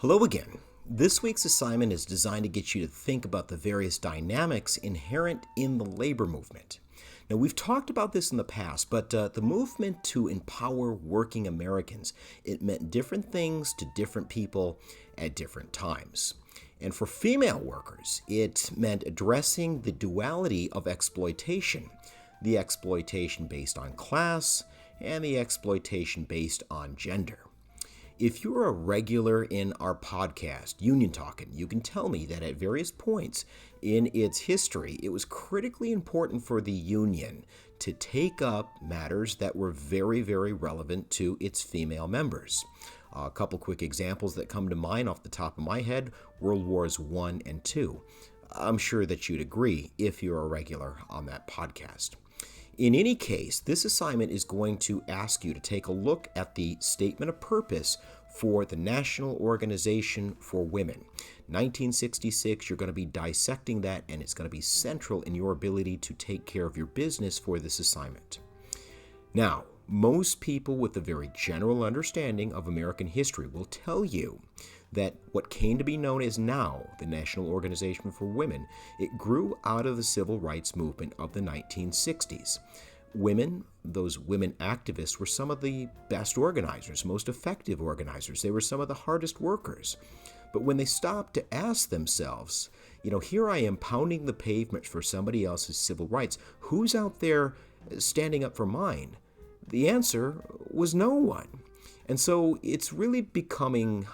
Hello again. This week's assignment is designed to get you to think about the various dynamics inherent in the labor movement. Now, we've talked about this in the past, but the movement to empower working Americans, it meant different things to different people at different times. And for female workers, it meant addressing the duality of exploitation, the exploitation based on class and the exploitation based on gender. If you're a regular in our podcast, Union Talkin', you can tell me that at various points in its history, it was critically important for the Union to take up matters that were very, very relevant to its female members. A couple quick examples that come to mind off the top of my head, World Wars I and II. I'm sure that you'd agree if you're a regular on that podcast. In any case, this assignment is going to ask you to take a look at the Statement of Purpose for the National Organization for Women. 1966, you're going to be dissecting that, and it's going to be central in your ability to take care of your business for this assignment. Now, most people with a very general understanding of American history will tell you that what came to be known as now the National Organization for Women, it grew out of the civil rights movement of the 1960s. Women, those women activists, were some of the best organizers, most effective organizers. They were some of the hardest workers. But when they stopped to ask themselves, here I am pounding the pavement for somebody else's civil rights. Who's out there standing up for mine? The answer was no one. And so it's really becoming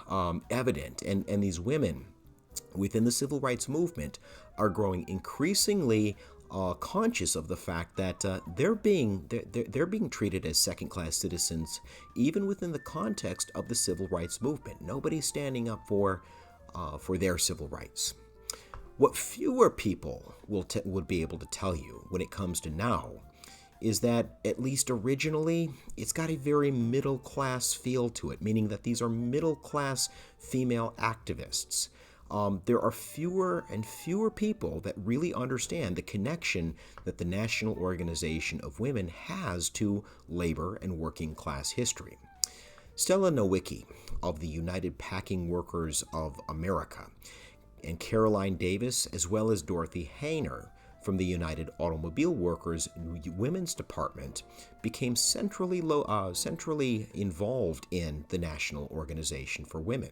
evident, and these women within the civil rights movement are growing increasingly conscious of the fact that they're being treated as second-class citizens, even within the context of the civil rights movement. Nobody's standing up for their civil rights. What fewer people would be able to tell you when it comes to now is that, at least originally, it's got a very middle-class feel to it, meaning that these are middle-class female activists. There are fewer and fewer people that really understand the connection that the National Organization of Women has to labor and working-class history. Stella Nowicki of the United Packing Workers of America and Caroline Davis, as well as Dorothy Hayner, from the United Automobile Workers Women's Department, became centrally involved in the National Organization for Women.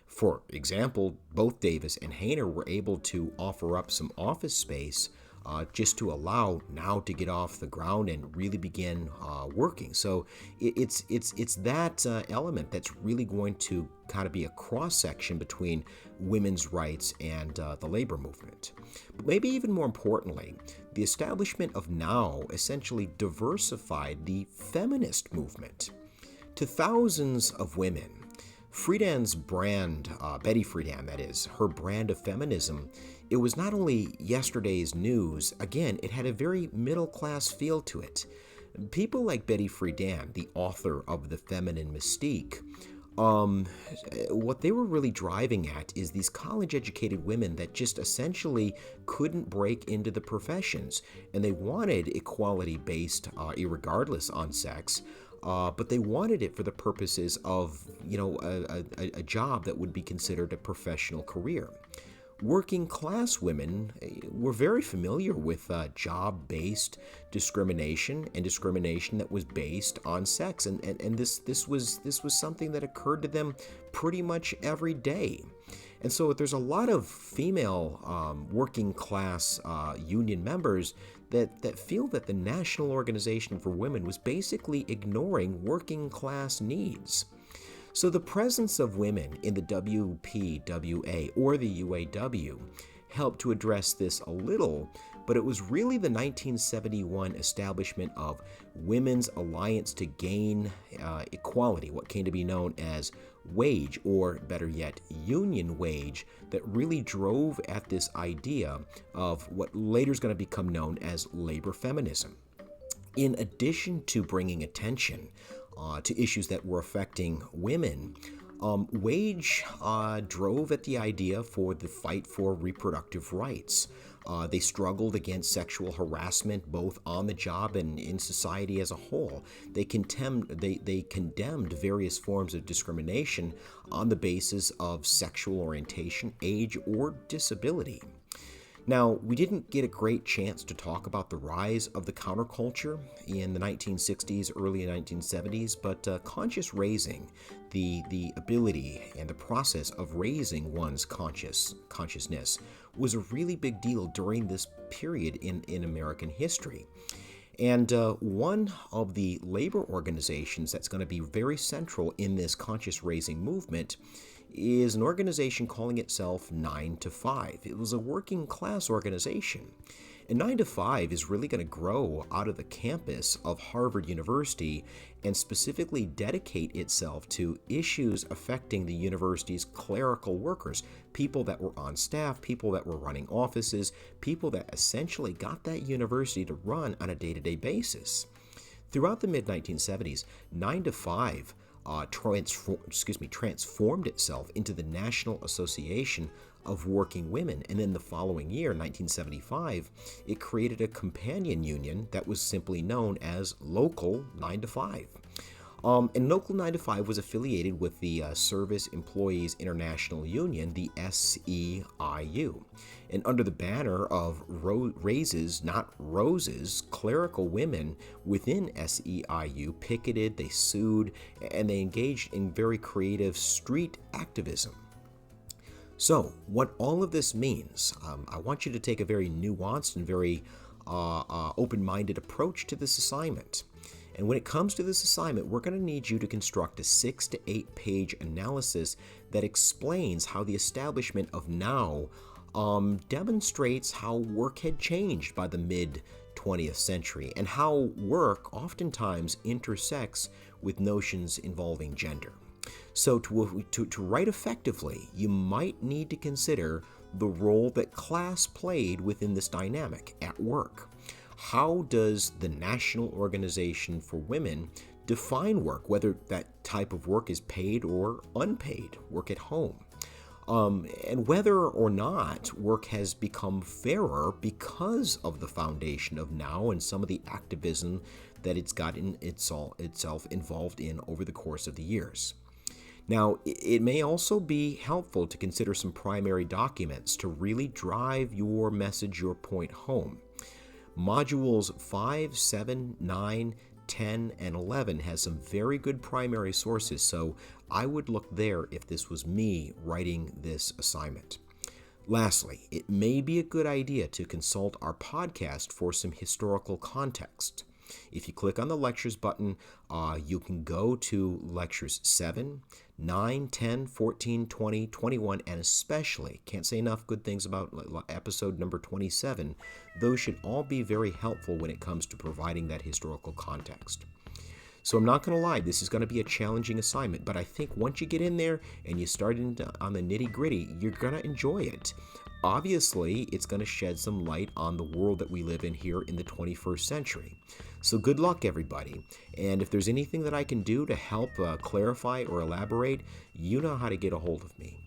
For example, both Davis and Hayner were able to offer up some office space just to allow now to get off the ground and really begin working. So it's that element that's really going to kind of be a cross-section between women's rights and the labor movement. But maybe even more importantly, the establishment of NOW essentially diversified the feminist movement. To thousands of women, Friedan's brand, Betty Friedan, that is, her brand of feminism, it was not only yesterday's news, again, it had a very middle-class feel to it. People like Betty Friedan, the author of The Feminine Mystique, what they were really driving at is these college-educated women that just essentially couldn't break into the professions, and they wanted equality based, irregardless on sex, but they wanted it for the purposes of, a job that would be considered a professional career. Working class women were very familiar with job-based discrimination and discrimination that was based on sex, and this was something that occurred to them pretty much every day. And so there's a lot of female working class union members that feel that the National Organization for Women was basically ignoring working class needs. So the presence of women in the WPWA or the UAW helped to address this a little, but it was really the 1971 establishment of Women's Alliance to Gain Equality, what came to be known as wage, or better yet, union wage, that really drove at this idea of what later is going to become known as labor feminism. In addition to bringing attention to issues that were affecting women, wage drove at the idea for the fight for reproductive rights. They struggled against sexual harassment both on the job and in society as a whole. They condemned various forms of discrimination on the basis of sexual orientation, age, or disability. Now, we didn't get a great chance to talk about the rise of the counterculture in the 1960s, early 1970s, but conscious raising, the ability and the process of raising one's consciousness was a really big deal during this period in American history. And one of the labor organizations that's going to be very central in this conscious raising movement is an organization calling itself 9 to 5. It was a working class organization. And 9 to 5 is really going to grow out of the campus of Harvard University and specifically dedicate itself to issues affecting the university's clerical workers, people that were on staff, people that were running offices, people that essentially got that university to run on a day-to-day basis. Throughout the mid-1970s, 9 to 5 transformed itself into the National Association of Working Women, and then the following year, 1975, it created a companion union that was simply known as Local 9 to 5. And Local 9 to 5 was affiliated with the Service Employees International Union, the SEIU. And under the banner of Raises, Not Roses, clerical women within SEIU picketed, they sued, and they engaged in very creative street activism. So, what all of this means, I want you to take a very nuanced and very open-minded approach to this assignment. And when it comes to this assignment, we're going to need you to construct a 6 to 8 page analysis that explains how the establishment of now demonstrates how work had changed by the mid-20th century and how work oftentimes intersects with notions involving gender. So to write effectively, you might need to consider the role that class played within this dynamic at work. How does the National Organization for Women define work, whether that type of work is paid or unpaid, work at home? And whether or not work has become fairer because of the foundation of now and some of the activism that it's gotten itself involved in over the course of the years. Now, it may also be helpful to consider some primary documents to really drive your message, your point home. Modules 5, 7, 9, 10, and 11 has some very good primary sources, so I would look there if this was me writing this assignment. Lastly, it may be a good idea to consult our podcast for some historical context. If you click on the lectures button, you can go to lectures 7, 9, 10, 14, 20, 21, and especially, can't say enough good things about episode number 27. Those should all be very helpful when it comes to providing that historical context. So I'm not going to lie, this is going to be a challenging assignment, but I think once you get in there and you start on the nitty-gritty, you're going to enjoy it. Obviously, it's going to shed some light on the world that we live in here in the 21st century. So good luck, everybody. And if there's anything that I can do to help clarify or elaborate, you know how to get a hold of me.